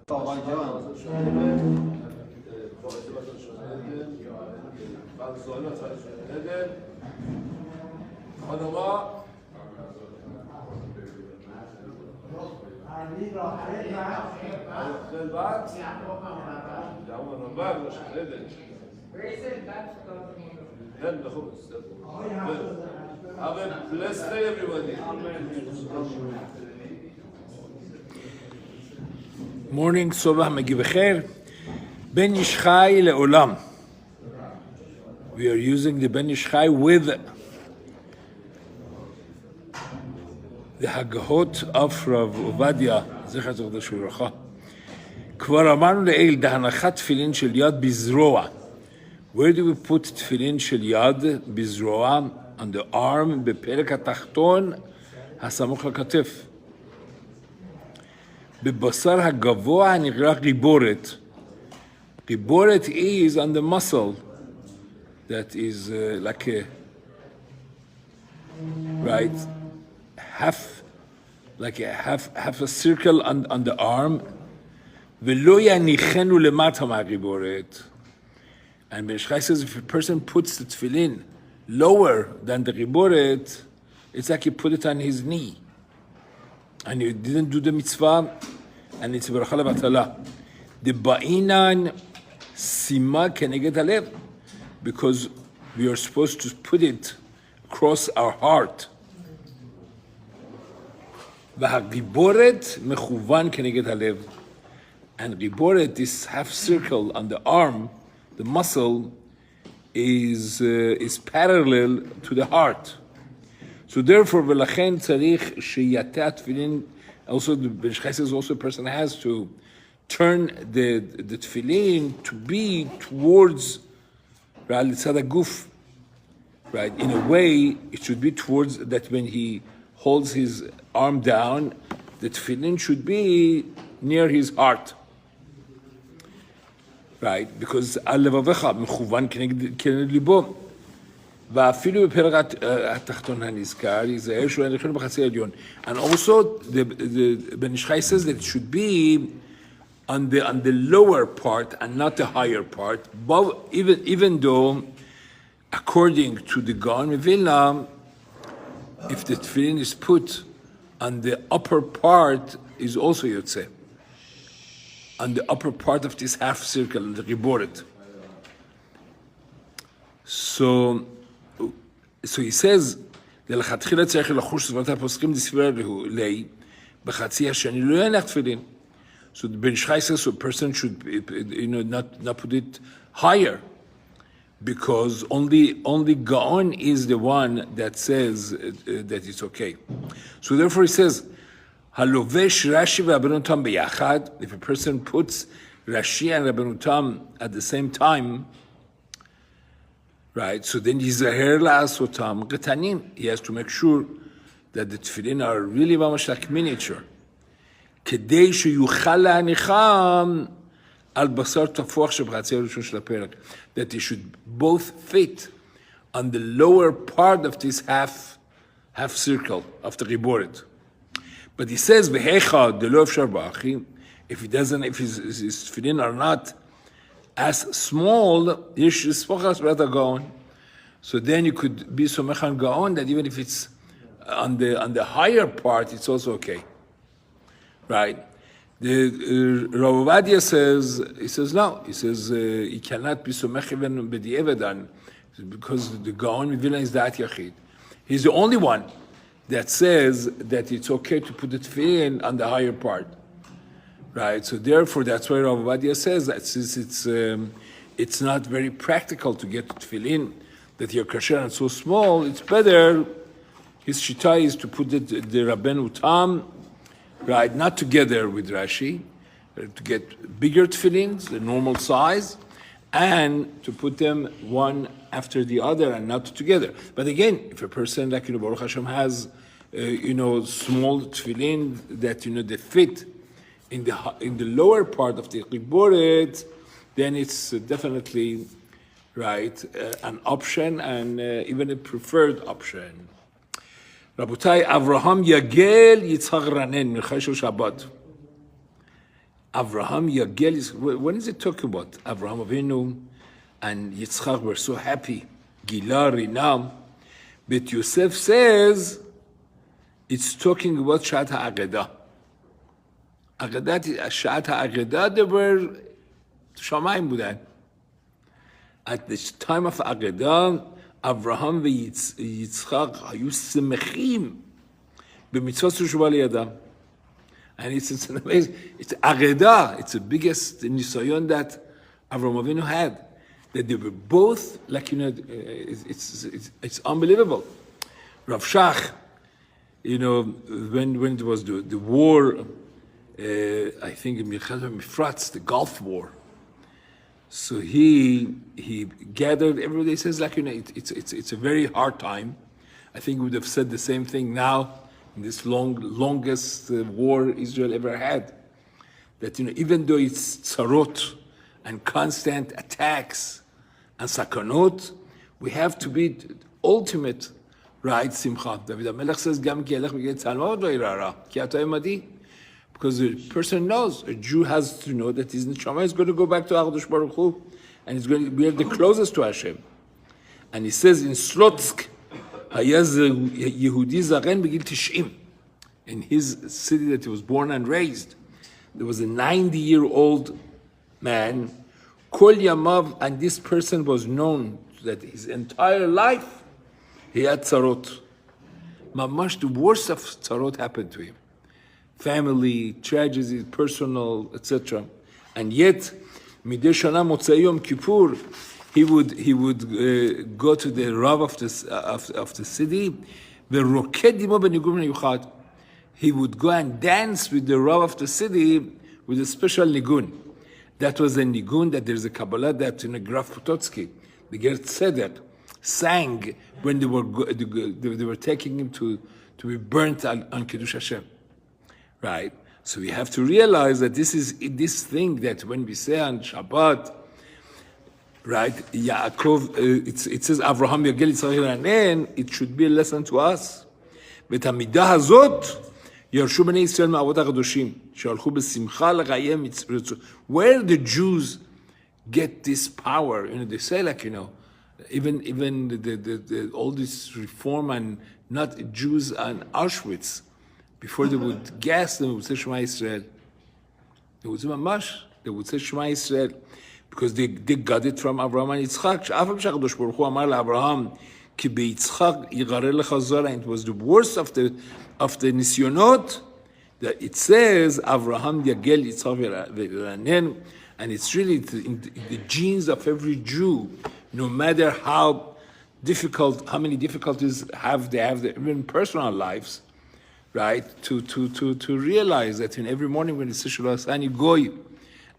Have a blessed day, everybody. Morning, صبح مگی بخیر. Ben Ish Chai le'olam. We are using the Ben Ish Chai with the Hagahot of Rav Ovadia, זכר צדיק לברכה. כבר אמרנו לעיל, להנחת תפילין של יד בזרוע. Where do we put תפילין של יד בזרוע? On the arm, בפרק התחתון, הסמוך לכתף. בבשר הגבוה הנקרא גיבורת. גיבורת is on the muscle that is like a, right, half a circle on the arm. ולא יניחנו למטה מהגיבורת. And Meshchai says if a person puts the tefillin lower than the giboret, it's like he put it on his knee. And he didn't do the mitzvah, and it's beracha levatala. The ba'inan sima keneged halev, because we are supposed to put it across our heart. V'hagiboret mechuvan keneged halev. And giboret, this half circle on the arm, the muscle, is parallel to the heart. So therefore, v'lachen tzarich sheyatea tefillin. Also, the Meshchai says also a person has to turn the tefillin to be towards litzad haguf, right? In a way, it should be towards that when he holds his arm down, the tefillin should be near his heart. Right, because הלבביך מכוון כנגד ליבו. ואפילו בפרק התחתון הנזכר, ייזהר שהוא יניחנו בחצי העליון. And also, the Ben Ish Chai says that it should be on the lower part and not the higher part. But even though, according to the Gaon Vilna, if the tefillin is put on the upper part, is also yotzeh. On the upper part of this half circle, the giboret. So he says, לכתחילה צריך לחוש סברת הפוסקים דסבירה לי, בחצי השני לא יניח תפילין. So the Ben Ish Chai says, so a person should, not put it higher, because only Gaon is the one that says that it's okay. So therefore he says, הלובש רש"י ורבנותם ביחד, if a person puts Rashi and רבנותם at the same time, right, so then ייזהר לעשותם קטנים. He has to make sure that the tefillin are really ממש like miniature. כדי שיוכל להניחם על בשר תפוח שבחצי הראשון של הפרק. That they should both fit on the lower part of this half circle of the גיבורת. But he says, "V'hecha delo efshar b'achi." If his tefillin are not as small, yesh yispochas b'rat Gaon. So then you could be somech on Gaon that even if it's on the higher part, it's also okay, right? The Rav Ovadia says, he says no. He says he cannot be somech even b'di'evedan because the Gaon Vilna is that yachid. He's the only one that says that it's okay to put the tefillin on the higher part, right? So therefore, that's why Rav Ovadia says that since it's not very practical to get tefillin that your kasher and so small, it's better. His shita is to put the Rabbeinu Tam, right, not together with Rashi, to get bigger tefillins, the normal size, and to put them one after the other and not together. But again, if a person like Baruch Hashem has, small tefillin that they fit in the lower part of the giboret, then it's definitely right an option and even a preferred option. Rabotai, Avraham Yagel Yitzchak Ranen Milchai Shel Shabbat. Avraham Yagel is, when is it talking about? Avraham Avinu and Yitzchak were so happy. Gilar Rinam. But Yosef says it's talking about Shat HaAgedah. Shat HaAgedah, they were Shamayim Budan. At the time of Agedah, Avraham ויצחק היו שמחים במצוות תשובה לידם. And it's an amazing, it's Agedah, it's the biggest nisayon that Avraham Avinu had. That they were both, like, you know, it's unbelievable. Rav Shach, you know, when it was the war, I think in Mifratz, the Gulf War, so he gathered everybody. He says, like, you know, it's a very hard time. I think we would have said the same thing now in this longest war Israel ever had. That, you know, even though it's tzarot and constant attacks and sakanot, we have to be ultimate, right? Simcha. David HaMelech says, "Gam ki elech b'gei tzalma v'lo irara, ki ata imadi." Because the person knows, a Jew has to know that his neshama is going to go back to HaKadosh Baruch Hu, and he's going to be the closest to Hashem. And he says in Slotsk, Hayaz Yehudi Zaren Begil Tishim, in his city that he was born and raised, there was a 90-year-old man, Kol Yamav, and this person was known that his entire life he had tzarot. Mamash, the worst of tzarot happened to him. Family, tragedies, personal, etc. And yet, Midei Shana Motzei Yom Kippur, he would go to the Rav of the city, he would go and dance with the Rav of the city with a special nigun. That was a nigun that there's a Kabbalah that in a Graf Pototsky, the Ger Tzedek, sang when they were taking him to be burnt on Kiddush Hashem. Right? So we have to realize that this is this thing that when we say on Shabbat, right, Yaakov, it says Avraham Yagel Yitzchak Ranen, it should be a lesson to us. ואת הזאת ירשו בני ישראל מהאבות הקדושים, שהלכו בשמחה לקיים מצוות. Where the Jews get this power, you know, they say, like, you know, even the all this reform and not Jews and Auschwitz, before they would gas them, they would say Shema Yisrael. They would say Mamash, they would say Shema Yisrael, because they got it from Abraham and Yitzchak. שאף פעם שהקדוש ברוך הוא אמר לאברהם, כי ביצחק יגרר לך זרע, and it was the worst of the nisyonot, that it says, Avraham Yagel Yitzchak v'Ranen, and it's really in the genes of every Jew, no matter how difficult, how many difficulties they have their even personal lives, right? To realize that in every morning when it's Shalom Asani Goy,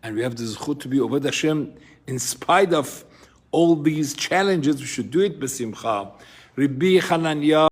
and we have the zechut to be Oved Hashem, in spite of all these challenges, we should do it b'simcha. Rabbi Hananya.